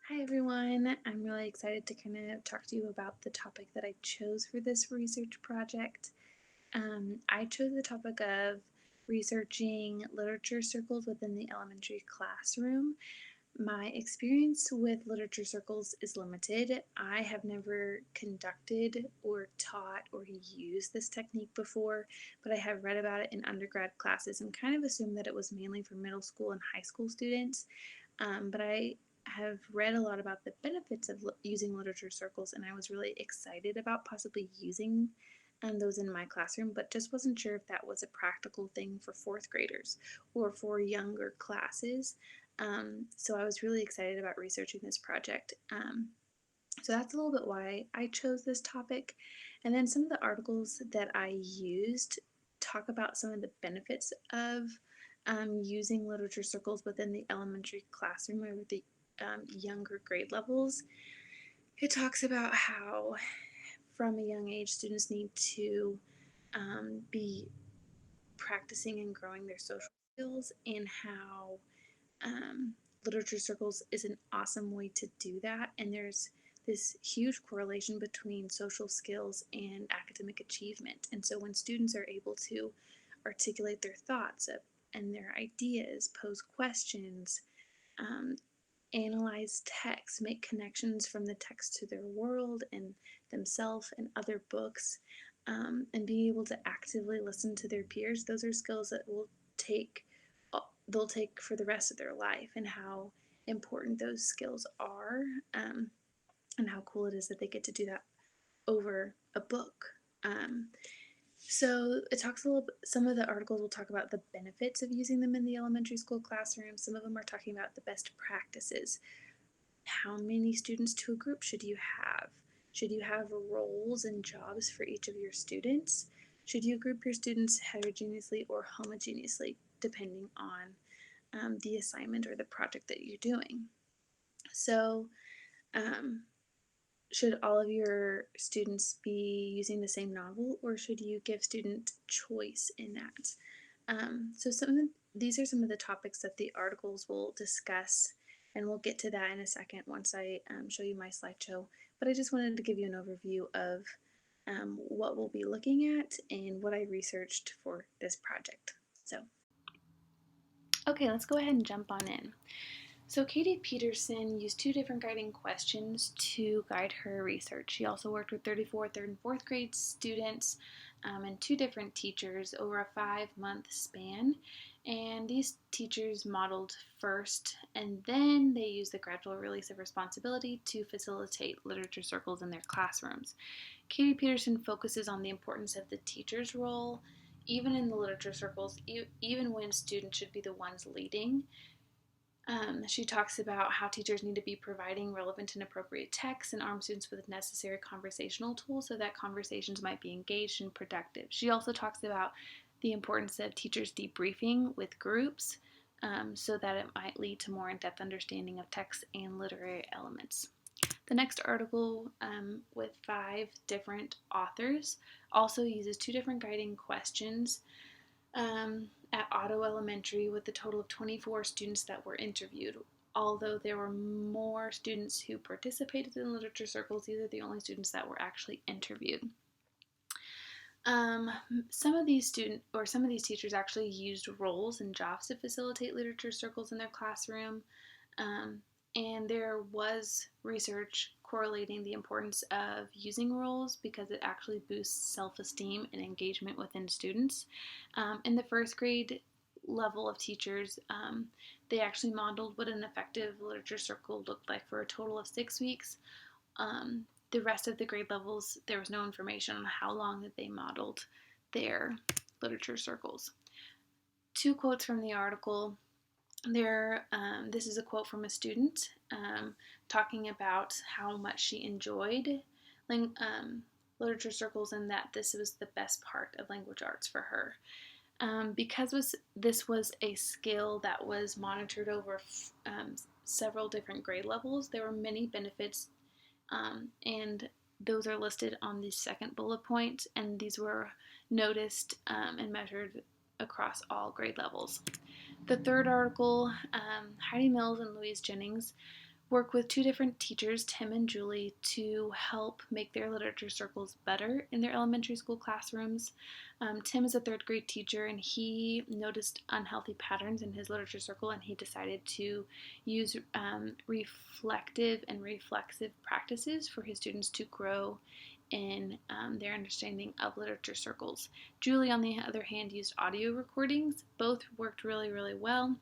Hi everyone, I'm really excited to kind of talk to you about the topic that I chose for this research project. I chose the topic of researching literature circles within the elementary classroom. My experience with literature circles is limited. I have never conducted or taught or used this technique before, but I have read about it in undergrad classes and kind of assumed that it was mainly for middle school and high school students. But I have read a lot about the benefits of using literature circles, and I was really excited about possibly using those in my classroom, but just wasn't sure if that was a practical thing for fourth graders or for younger classes. So I was really excited about researching this project. So that's a little bit why I chose this topic. And then some of the articles that I used talk about some of the benefits of using literature circles within the elementary classroom or the younger grade levels. It talks about how, from a young age, students need to be practicing and growing their social skills, and how literature circles is an awesome way to do that. And there's this huge correlation between social skills and academic achievement. And so when students are able to articulate their thoughts and their ideas, pose questions, um, analyze text, make connections from the text to their world and themselves and other books, and being able to actively listen to their peers, those are skills that take they'll take for the rest of their life, and how important those skills are, and how cool it is that they get to do that over a book. So it talks a little bit, some of the articles will talk about the benefits of using them in the elementary school classroom. Some of them are talking about the best practices. How many students to a group should you have? Should you have roles and jobs for each of your students? Should you group your students heterogeneously or homogeneously, depending on the assignment or the project that you're doing? So, um, should all of your students be using the same novel, or should you give student choice in that? So these are some of the topics that the articles will discuss, and we'll get to that in a second once I show you my slideshow. But I just wanted to give you an overview of what we'll be looking at and what I researched for this project. So, okay, let's go ahead and jump on in. So Katie Peterson used two different guiding questions to guide her research. She also worked with 34 third and fourth grade students and two different teachers over a 5-month span. And these teachers modeled first, and then they used the gradual release of responsibility to facilitate literature circles in their classrooms. Katie Peterson focuses on the importance of the teacher's role, even in the literature circles, even when students should be the ones leading. She talks about how teachers need to be providing relevant and appropriate texts and arm students with necessary conversational tools so that conversations might be engaged and productive. She also talks about the importance of teachers debriefing with groups so that it might lead to more in-depth understanding of text and literary elements. The next article, with 5 different authors, also uses 2 different guiding questions at Otto Elementary with a total of 24 students that were interviewed. Although there were more students who participated in literature circles, these are the only students that were actually interviewed. Some of these teachers actually used roles and jobs to facilitate literature circles in their classroom. And there was research correlating the importance of using roles because it actually boosts self-esteem and engagement within students. In the first grade level of teachers, they actually modeled what an effective literature circle looked like for a total of 6 weeks. The rest of the grade levels, there was no information on how long that they modeled their literature circles. 2 quotes from the article. This is a quote from a student talking about how much she enjoyed literature circles, and that this was the best part of language arts for her. Because this was a skill that was monitored over several different grade levels, there were many benefits, and those are listed on the second bullet point, and these were noticed and measured across all grade levels. The third article, Heidi Mills and Louise Jennings work with two different teachers, Tim and Julie, to help make their literature circles better in their elementary school classrooms. Tim is a third grade teacher, and he noticed unhealthy patterns in his literature circle, and he decided to use reflective and reflexive practices for his students to grow in their understanding of literature circles. Julie, on the other hand, used audio recordings. Both worked really, really well,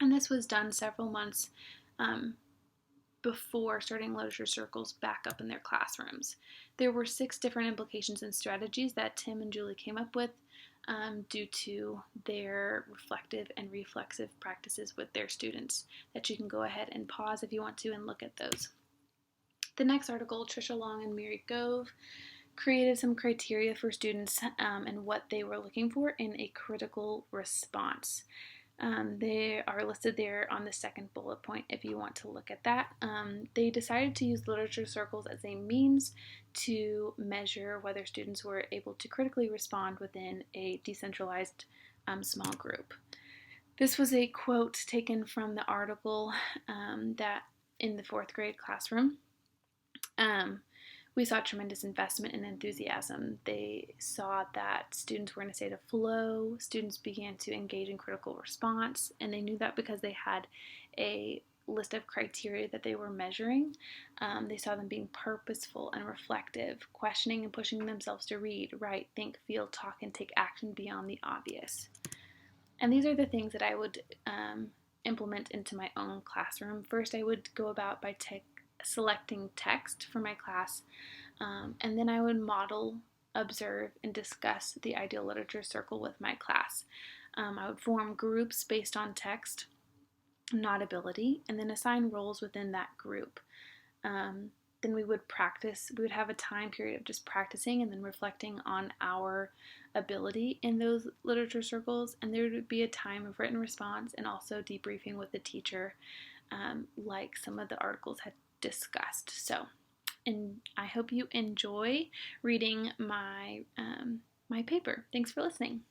and this was done several months um, before starting literature circles back up in their classrooms. There were 6 different implications and strategies that Tim and Julie came up with due to their reflective and reflexive practices with their students, that you can go ahead and pause if you want to and look at those. The next article, Trisha Long and Mary Gove created some criteria for students and what they were looking for in a critical response. They are listed there on the second bullet point if you want to look at that. They decided to use literature circles as a means to measure whether students were able to critically respond within a decentralized small group. This was a quote taken from the article that in the 4th grade classroom. We saw tremendous investment and enthusiasm. They saw that students were in a state of flow, students began to engage in critical response, and they knew that because they had a list of criteria that they were measuring. They saw them being purposeful and reflective, questioning and pushing themselves to read, write, think, feel, talk, and take action beyond the obvious. And these are the things that I would implement into my own classroom. First, I would go about by selecting text for my class, and then I would model, observe, and discuss the ideal literature circle with my class. I would form groups based on text, not ability, and then assign roles within that group. Then we would practice. We would have a time period of just practicing and then reflecting on our ability in those literature circles, and there would be a time of written response and also debriefing with the teacher, like some of the articles had discussed. So, and I hope you enjoy reading my paper. Thanks for listening.